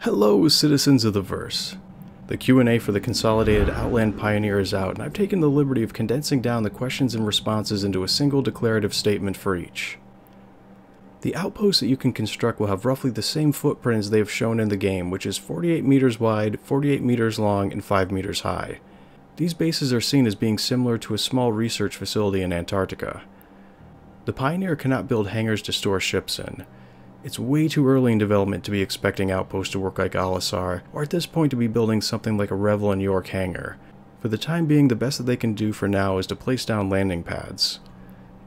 Hello, citizens of the verse. The Q&A for the Consolidated Outland Pioneer is out, and I've taken the liberty of condensing down the questions and responses into a single declarative statement for each. The outposts that you can construct will have roughly the same footprint as they have shown in the game, which is 48 meters wide, 48 meters long, and 5 meters high. These bases are seen as being similar to a small research facility in Antarctica. The Pioneer cannot build hangars to store ships in. It's way too early in development to be expecting outposts to work like Alisar, or at this point to be building something like a Revel and York hangar. For the time being, the best that they can do for now is to place down landing pads.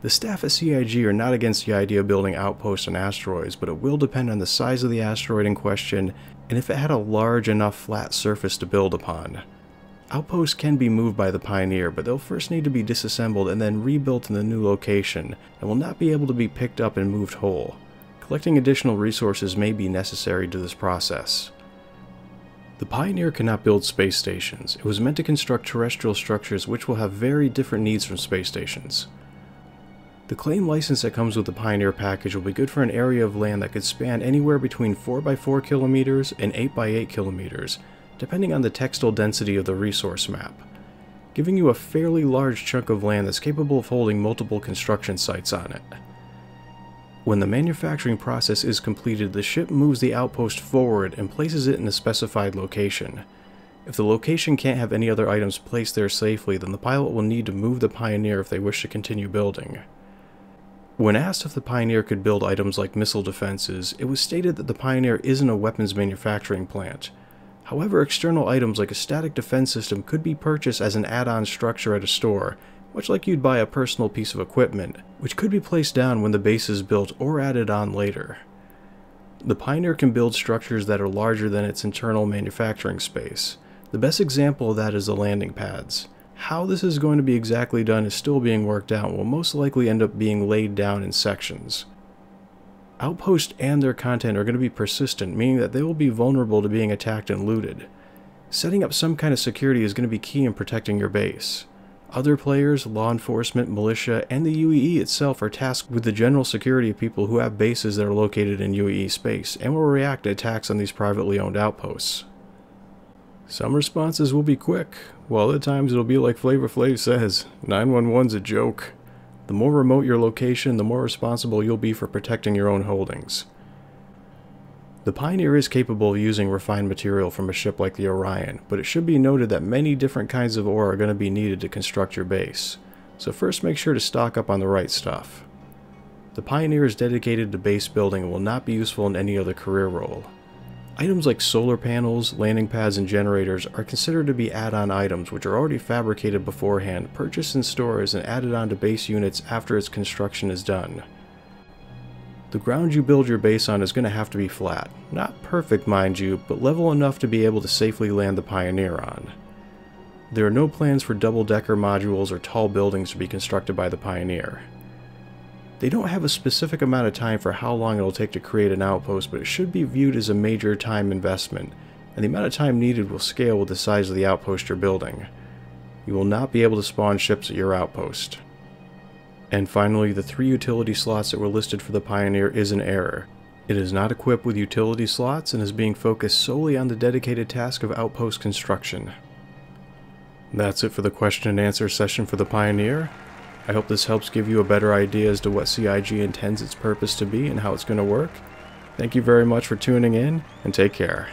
The staff at CIG are not against the idea of building outposts on asteroids, but it will depend on the size of the asteroid in question, and if it had a large enough flat surface to build upon. Outposts can be moved by the Pioneer, but they'll first need to be disassembled and then rebuilt in the new location, and will not be able to be picked up and moved whole. Collecting additional resources may be necessary to this process. The Pioneer cannot build space stations. It was meant to construct terrestrial structures which will have very different needs from space stations. The claim license that comes with the Pioneer package will be good for an area of land that could span anywhere between 4x4 kilometers and 8x8 kilometers, depending on the textile density of the resource map, giving you a fairly large chunk of land that's capable of holding multiple construction sites on it. When the manufacturing process is completed, the ship moves the outpost forward and places it in a specified location. If the location can't have any other items placed there safely, then the pilot will need to move the Pioneer if they wish to continue building. When asked if the Pioneer could build items like missile defenses, it was stated that the Pioneer isn't a weapons manufacturing plant. However, external items like a static defense system could be purchased as an add-on structure at a store, much like you'd buy a personal piece of equipment, which could be placed down when the base is built or added on later. The Pioneer can build structures that are larger than its internal manufacturing space. The best example of that is the landing pads. How this is going to be exactly done is still being worked out and will most likely end up being laid down in sections. Outposts and their content are going to be persistent, meaning that they will be vulnerable to being attacked and looted. Setting up some kind of security is going to be key in protecting your base. Other players, law enforcement, militia, and the UEE itself are tasked with the general security of people who have bases that are located in UEE space, and will react to attacks on these privately owned outposts. Some responses will be quick, while other times it'll be like Flavor Flav says, 911's a joke. The more remote your location, the more responsible you'll be for protecting your own holdings. The Pioneer is capable of using refined material from a ship like the Orion, but it should be noted that many different kinds of ore are going to be needed to construct your base, so first make sure to stock up on the right stuff. The Pioneer is dedicated to base building and will not be useful in any other career role. Items like solar panels, landing pads, and generators are considered to be add-on items which are already fabricated beforehand, purchased in stores, and added onto base units after its construction is done. The ground you build your base on is going to have to be flat. Not perfect, mind you, but level enough to be able to safely land the Pioneer on. There are no plans for double-decker modules or tall buildings to be constructed by the Pioneer. They don't have a specific amount of time for how long it will take to create an outpost, but it should be viewed as a major time investment, and the amount of time needed will scale with the size of the outpost you're building. You will not be able to spawn ships at your outpost. And finally, the 3 utility slots that were listed for the Pioneer is an error. It is not equipped with utility slots and is being focused solely on the dedicated task of outpost construction. That's it for the question and answer session for the Pioneer. I hope this helps give you a better idea as to what CIG intends its purpose to be and how it's going to work. Thank you very much for tuning in, and take care.